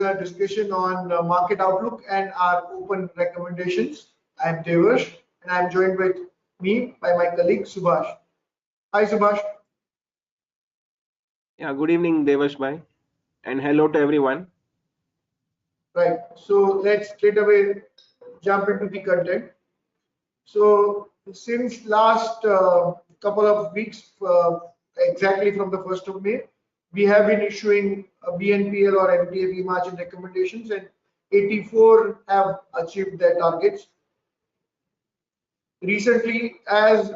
a discussion on market outlook and our open recommendations. I'm Devarsh and I'm joined with me by my colleague Subash. Hi Subash. Yeah, good evening, Devarsh bhai, and hello to everyone. Right. So let's straight away jump into the content. So since last couple of weeks, exactly from the 1st of May, we have been issuing BNPL or MTF margin recommendations, and 84 have achieved their targets. Recently, as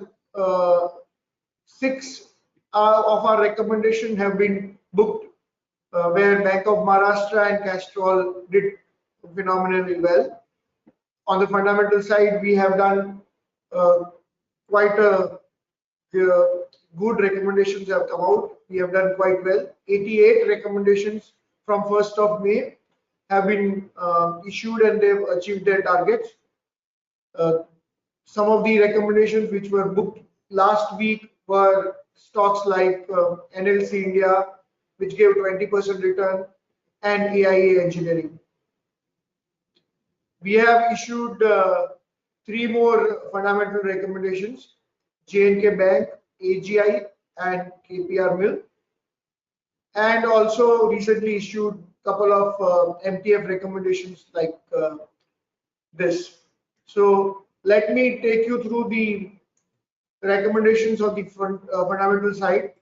six of our recommendations have been booked, where Bank of Maharashtra and Castrol did phenomenally well. On the fundamental side, we have done quite a good recommendations have come out. We have done quite well. 88 recommendations from 1st of May have been issued and they've achieved their targets. Some of the recommendations which were booked last week were stocks like NLC India, which gave 20% return, and AIA Engineering. We have issued three more fundamental recommendations: J&K Bank, AGI, and KPR Mill, and also recently issued a couple of MTF recommendations like this. So let me take you through the recommendations on the fundamental side.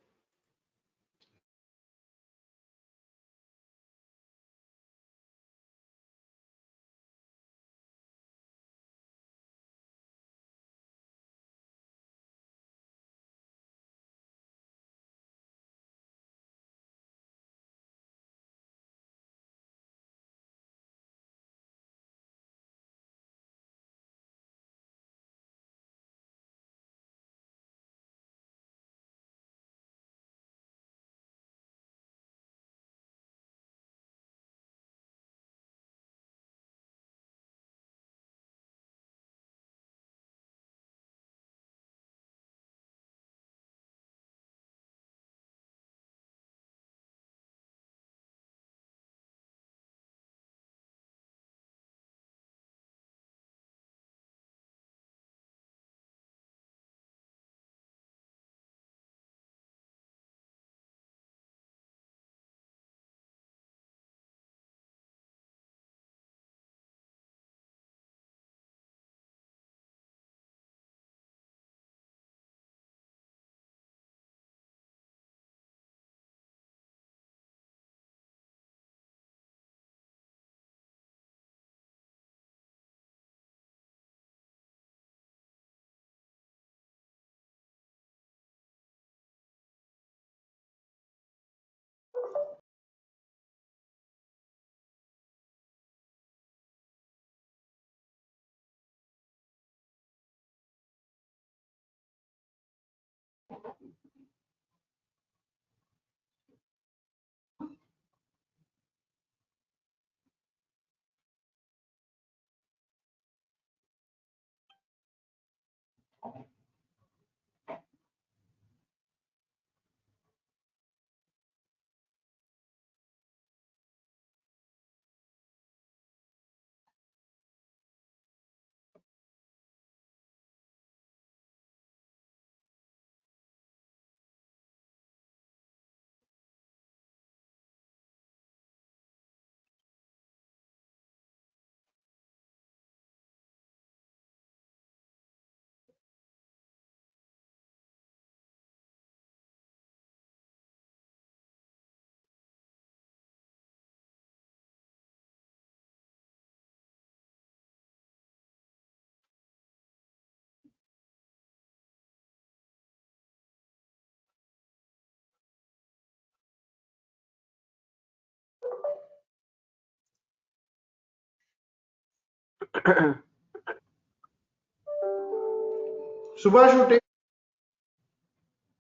Subhash, you take.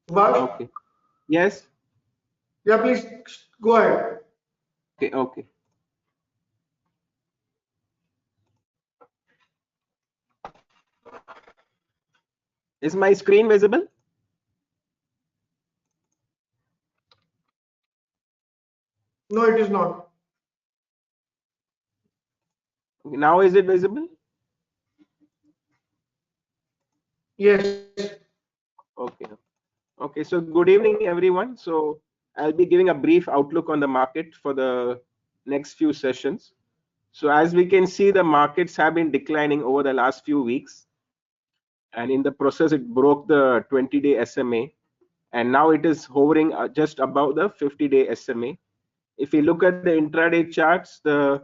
Subhash, Okay. Yes. yeah, please go ahead. Okay. Okay. Is my screen visible? No, it is not. Now is it visible? Yes. Okay. Okay. So good evening, everyone. So I'll be giving a brief outlook on the market for the next few sessions. So as we can see, the markets have been declining over the last few weeks, and in the process, it broke the 20-day SMA, and now it is hovering just above the 50-day SMA. If we look at the intraday charts, the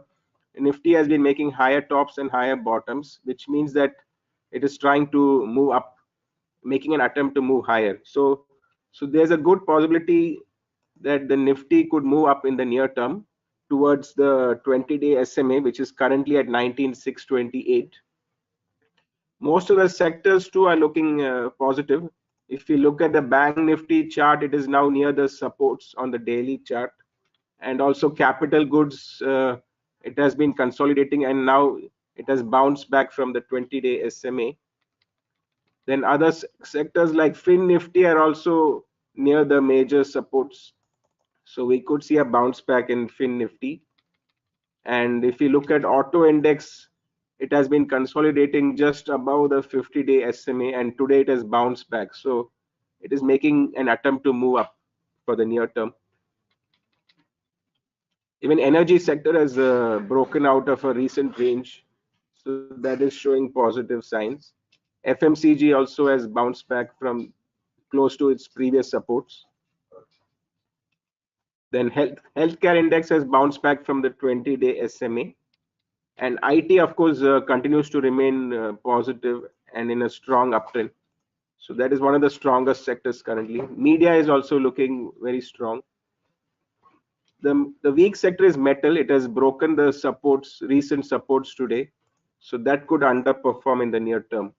Nifty has been making higher tops and higher bottoms, which means that it is trying to move up, making an attempt to move higher. So there's a good possibility that the Nifty could move up in the near term towards the 20-day SMA, which is currently at 19,628. Most of the sectors too are looking positive. If you look at the Bank Nifty chart, it is now near the supports on the daily chart, and also capital goods, it has been consolidating and now it has bounced back from the 20-day SMA. Then other sectors like Fin Nifty are also near the major supports, so we could see a bounce back in Fin Nifty. And if you look at auto index, it has been consolidating just above the 50-day SMA, and today it has bounced back, so it is making an attempt to move up for the near term. Even energy sector has broken out of a recent range, so that is showing positive signs. FMCG also has bounced back from close to its previous supports. Then healthcare index has bounced back from the 20-day SMA, and IT, of course, continues to remain positive and in a strong uptrend. So that is one of the strongest sectors currently. Media is also looking very strong. The weak sector is metal. It has broken the supports, recent supports today, so that could underperform in the near term.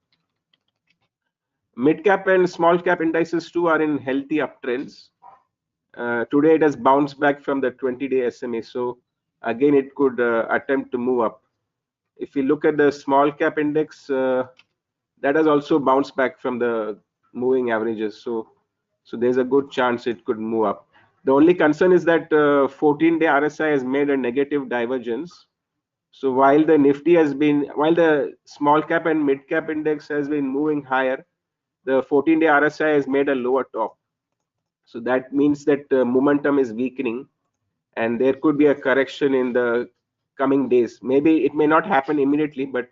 Mid cap and small cap indices too are in healthy uptrends. Today it has bounced back from the 20-day SMA, so again it could attempt to move up. If we look at the small cap index, that has also bounced back from the moving averages, so there's a good chance it could move up. The only concern is that 14-day RSI has made a negative divergence. So while the small cap and mid cap index has been moving higher, the 14-day RSI has made a lower top. So that means that momentum is weakening, and there could be a correction in the coming days. Maybe it may not happen immediately, but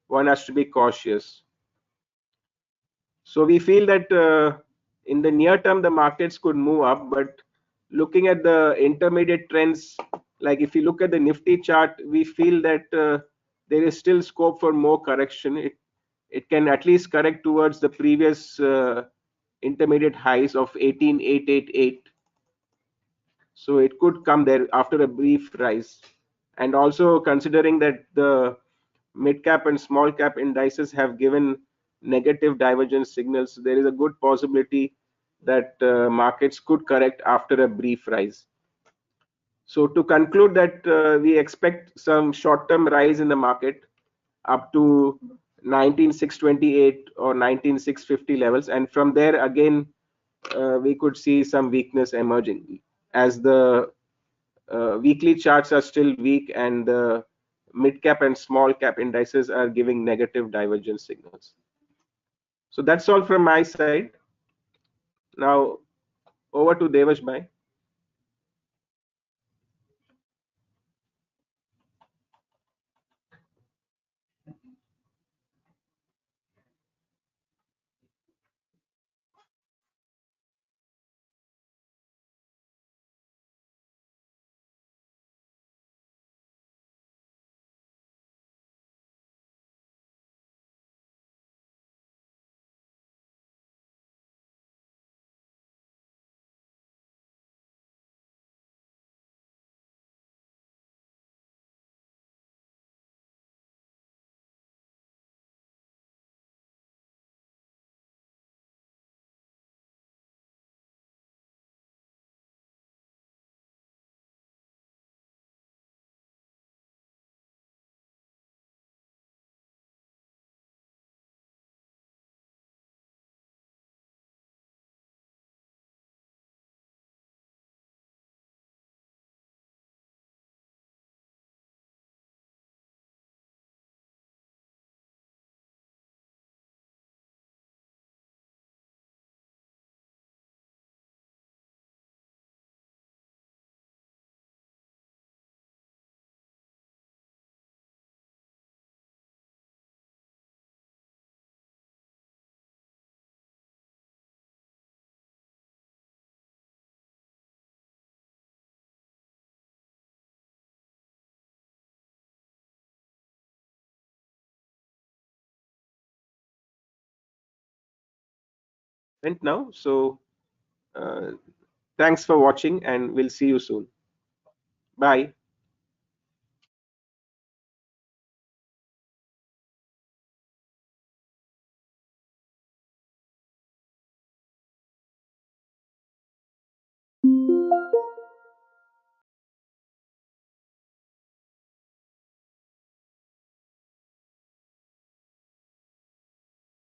one has to be cautious. So we feel that in the near term, the markets could move up, but looking at the intermediate trends, like if you look at the Nifty chart, we feel that there is still scope for more correction. It can at least correct towards the previous intermediate highs of 18,888. So it could come there after a brief rise. And also considering that the mid cap and small cap indices have given negative divergence signals, there is a good possibility that markets could correct after a brief rise. So to conclude that we expect some short-term rise in the market up to 19,628 or 19,650 levels, and from there again we could see some weakness emerging as the weekly charts are still weak and the mid cap and small cap indices are giving negative divergence signals. So that's all from my side. Now over to Devarsh bhai. went now. So thanks for watching, and we'll see you soon. Bye.